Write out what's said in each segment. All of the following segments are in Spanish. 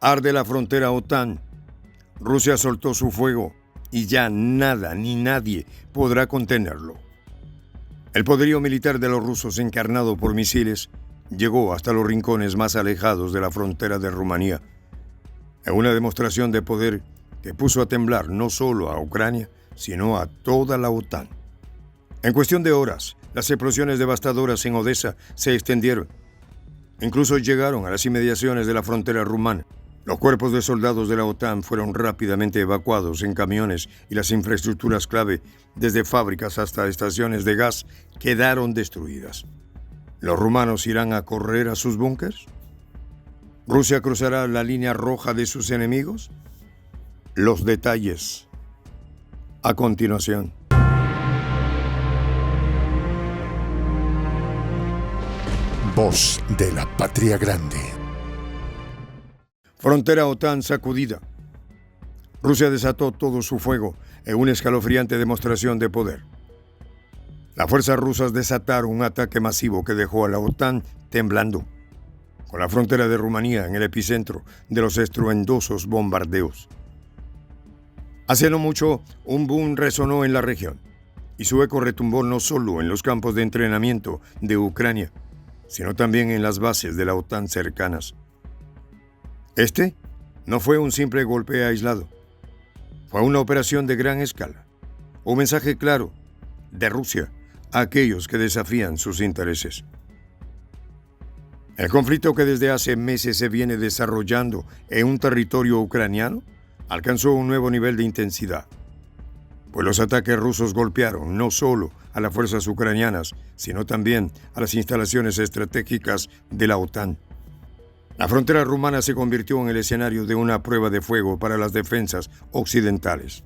Arde la frontera OTAN. Rusia soltó su fuego y ya nada ni nadie podrá contenerlo. El poderío militar de los rusos, encarnado por misiles, llegó hasta los rincones más alejados de la frontera de Rumanía, en una demostración de poder que puso a temblar no solo a Ucrania, sino a toda la OTAN. En cuestión de horas, las explosiones devastadoras en Odessa se extendieron. Incluso llegaron a las inmediaciones de la frontera rumana. Los cuerpos de soldados de la OTAN fueron rápidamente evacuados en camiones y las infraestructuras clave, desde fábricas hasta estaciones de gas, quedaron destruidas. ¿Los rumanos irán a correr a sus búnkers? ¿Rusia cruzará la línea roja de sus enemigos? Los detalles a continuación. Voz de la Patria Grande. Frontera OTAN sacudida. Rusia desató todo su fuego en una escalofriante demostración de poder. Las fuerzas rusas desataron un ataque masivo que dejó a la OTAN temblando, con la frontera de Rumanía en el epicentro de los estruendosos bombardeos. Hace no mucho, un boom resonó en la región, y su eco retumbó no solo en los campos de entrenamiento de Ucrania, sino también en las bases de la OTAN cercanas. Este no fue un simple golpe aislado. Fue una operación de gran escala. Un mensaje claro de Rusia a aquellos que desafían sus intereses. El conflicto, que desde hace meses se viene desarrollando en un territorio ucraniano, alcanzó un nuevo nivel de intensidad, pues los ataques rusos golpearon no solo a las fuerzas ucranianas, sino también a las instalaciones estratégicas de la OTAN. La frontera rumana se convirtió en el escenario de una prueba de fuego para las defensas occidentales.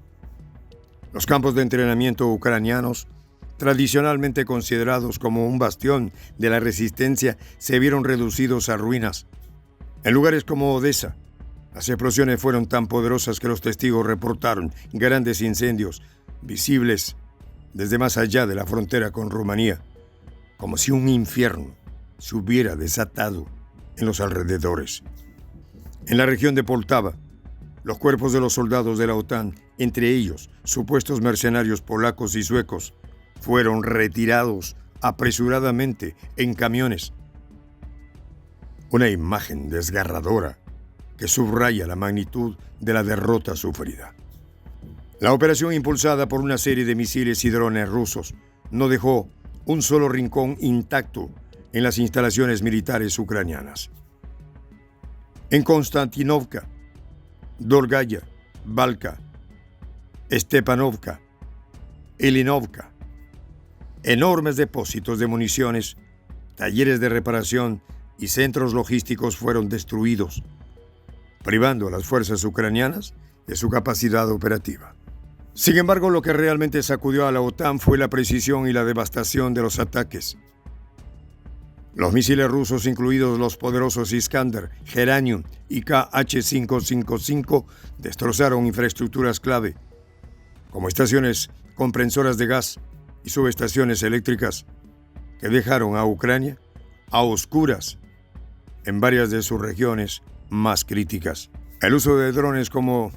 Los campos de entrenamiento ucranianos, tradicionalmente considerados como un bastión de la resistencia, se vieron reducidos a ruinas. En lugares como Odessa, las explosiones fueron tan poderosas que los testigos reportaron grandes incendios visibles desde más allá de la frontera con Rumanía, como si un infierno se hubiera desatado en los alrededores. En la región de Poltava, los cuerpos de los soldados de la OTAN, entre ellos supuestos mercenarios polacos y suecos, fueron retirados apresuradamente en camiones. Una imagen desgarradora que subraya la magnitud de la derrota sufrida. La operación, impulsada por una serie de misiles y drones rusos, no dejó un solo rincón intacto en las instalaciones militares ucranianas. En Konstantinovka, Dorgaya, Balka, Stepanovka, Ilinovka, enormes depósitos de municiones, talleres de reparación y centros logísticos fueron destruidos, privando a las fuerzas ucranianas de su capacidad operativa. Sin embargo, lo que realmente sacudió a la OTAN fue la precisión y la devastación de los ataques. Los misiles rusos, incluidos los poderosos Iskander, Geranium y Kh-555, destrozaron infraestructuras clave, como estaciones compresoras de gas y subestaciones eléctricas, que dejaron a Ucrania a oscuras en varias de sus regiones más críticas. El uso de drones como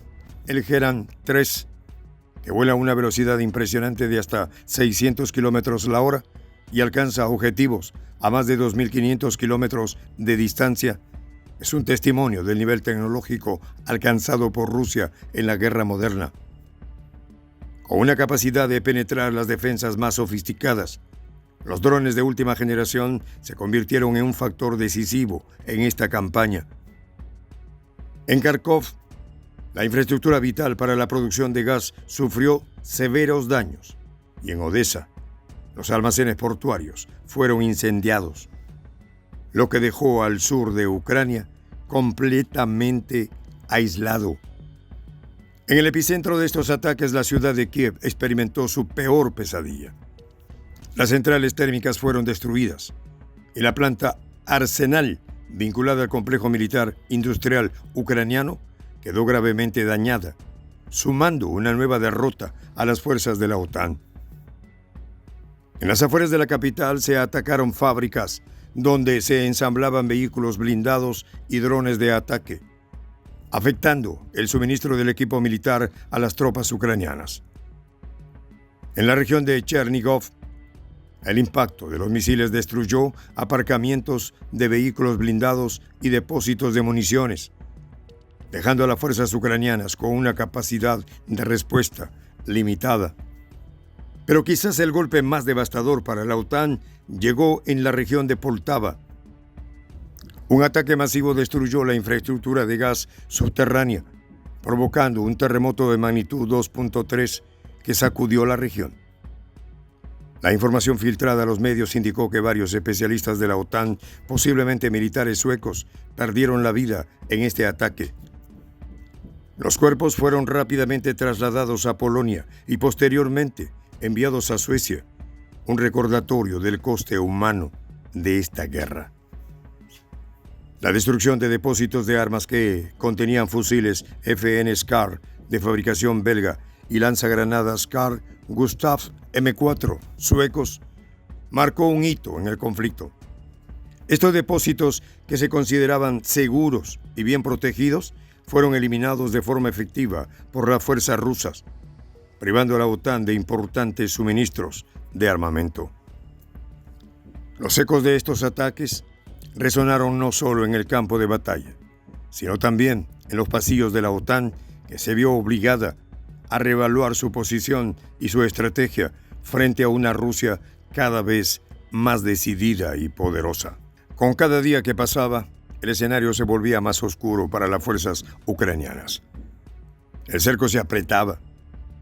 el Geran 3, que vuela a una velocidad impresionante de hasta 600 kilómetros la hora y alcanza objetivos a más de 2.500 kilómetros de distancia, es un testimonio del nivel tecnológico alcanzado por Rusia en la guerra moderna. Con una capacidad de penetrar las defensas más sofisticadas, los drones de última generación se convirtieron en un factor decisivo en esta campaña. En Kharkov, la infraestructura vital para la producción de gas sufrió severos daños, y en Odessa, los almacenes portuarios fueron incendiados, lo que dejó al sur de Ucrania completamente aislado. En el epicentro de estos ataques, la ciudad de Kiev experimentó su peor pesadilla. Las centrales térmicas fueron destruidas y la planta Arsenal, vinculada al complejo militar industrial ucraniano, quedó gravemente dañada, sumando una nueva derrota a las fuerzas de la OTAN. En las afueras de la capital se atacaron fábricas donde se ensamblaban vehículos blindados y drones de ataque, afectando el suministro del equipo militar a las tropas ucranianas. En la región de Chernigov, el impacto de los misiles destruyó aparcamientos de vehículos blindados y depósitos de municiones, dejando a las fuerzas ucranianas con una capacidad de respuesta limitada. Pero quizás el golpe más devastador para la OTAN llegó en la región de Poltava. Un ataque masivo destruyó la infraestructura de gas subterránea, provocando un terremoto de magnitud 2.3 que sacudió la región. La información filtrada a los medios indicó que varios especialistas de la OTAN, posiblemente militares suecos, perdieron la vida en este ataque. Los cuerpos fueron rápidamente trasladados a Polonia y posteriormente enviados a Suecia, un recordatorio del coste humano de esta guerra. La destrucción de depósitos de armas que contenían fusiles FN SCAR de fabricación belga y lanzagranadas Carl Gustav M4 suecos marcó un hito en el conflicto. Estos depósitos, que se consideraban seguros y bien protegidos, fueron eliminados de forma efectiva por las fuerzas rusas, privando a la OTAN de importantes suministros de armamento. Los ecos de estos ataques resonaron no solo en el campo de batalla, sino también en los pasillos de la OTAN, que se vio obligada a reevaluar su posición y su estrategia frente a una Rusia cada vez más decidida y poderosa. Con cada día que pasaba, el escenario se volvía más oscuro para las fuerzas ucranianas. El cerco se apretaba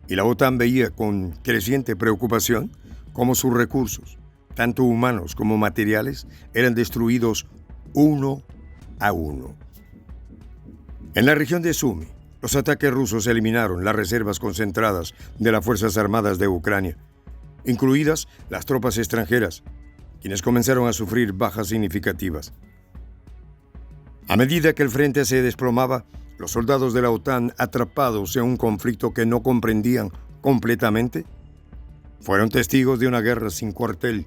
y la OTAN veía con creciente preocupación cómo sus recursos, tanto humanos como materiales, eran destruidos uno a uno. En la región de Sumy, los ataques rusos eliminaron las reservas concentradas de las Fuerzas Armadas de Ucrania, incluidas las tropas extranjeras, quienes comenzaron a sufrir bajas significativas. A medida que el frente se desplomaba, los soldados de la OTAN, atrapados en un conflicto que no comprendían completamente, fueron testigos de una guerra sin cuartel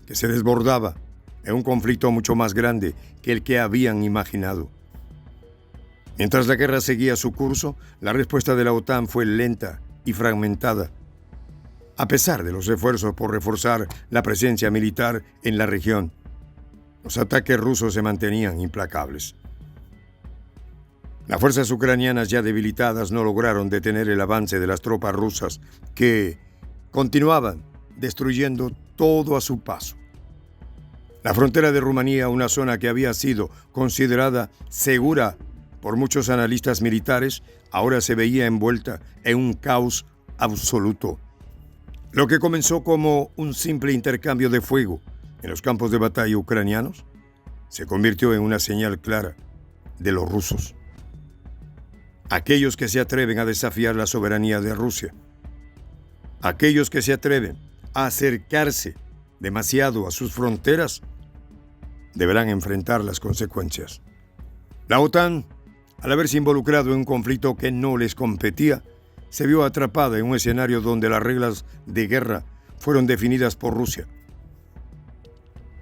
que se desbordaba en un conflicto mucho más grande que el que habían imaginado. Mientras la guerra seguía su curso, la respuesta de la OTAN fue lenta y fragmentada, a pesar de los esfuerzos por reforzar la presencia militar en la región. Los ataques rusos se mantenían implacables. Las fuerzas ucranianas ya debilitadas no lograron detener el avance de las tropas rusas, que continuaban destruyendo todo a su paso. La frontera de Rumanía, una zona que había sido considerada segura por muchos analistas militares, ahora se veía envuelta en un caos absoluto. Lo que comenzó como un simple intercambio de fuego en los campos de batalla ucranianos se convirtió en una señal clara de los rusos. Aquellos que se atreven a desafiar la soberanía de Rusia, aquellos que se atreven a acercarse demasiado a sus fronteras, deberán enfrentar las consecuencias. La OTAN, al haberse involucrado en un conflicto que no les competía, se vio atrapada en un escenario donde las reglas de guerra fueron definidas por Rusia.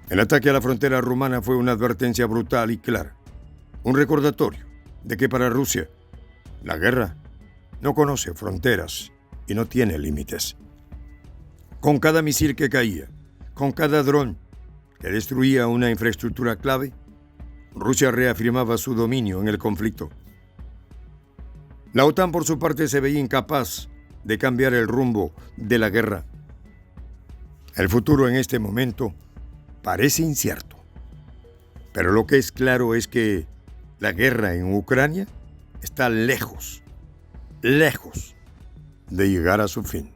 El ataque a la frontera rumana fue una advertencia brutal y clara, un recordatorio de que para Rusia la guerra no conoce fronteras y no tiene límites. Con cada misil que caía, con cada dron que destruía una infraestructura clave, Rusia reafirmaba su dominio en el conflicto. La OTAN, por su parte, se veía incapaz de cambiar el rumbo de la guerra. El futuro en este momento parece incierto, pero lo que es claro es que la guerra en Ucrania está lejos de llegar a su fin.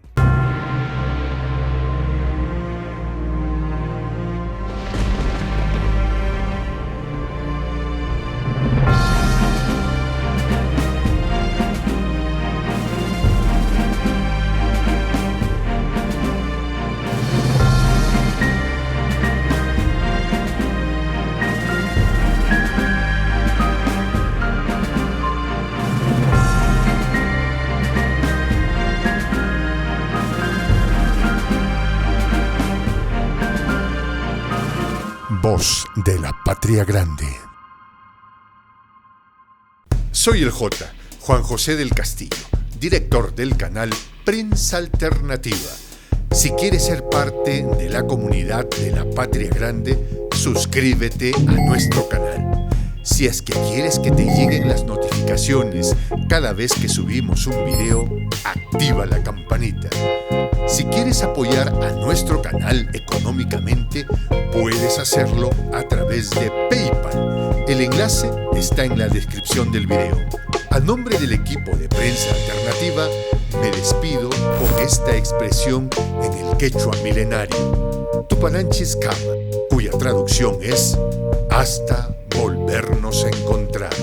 Voz de la Patria Grande. Soy el J, Juan José del Castillo, director del canal Prensa Alternativa. Si quieres ser parte de la comunidad de la Patria Grande, suscríbete a nuestro canal. Si es que quieres que te lleguen las notificaciones cada vez que subimos un video, activa la campanita. Si quieres apoyar a nuestro canal económicamente, puedes hacerlo a través de PayPal. El enlace está en la descripción del video. A nombre del equipo de Prensa Alternativa, me despido con esta expresión en el quechua milenario, Tupananchis Kama, cuya traducción es hasta volvernos a encontrar.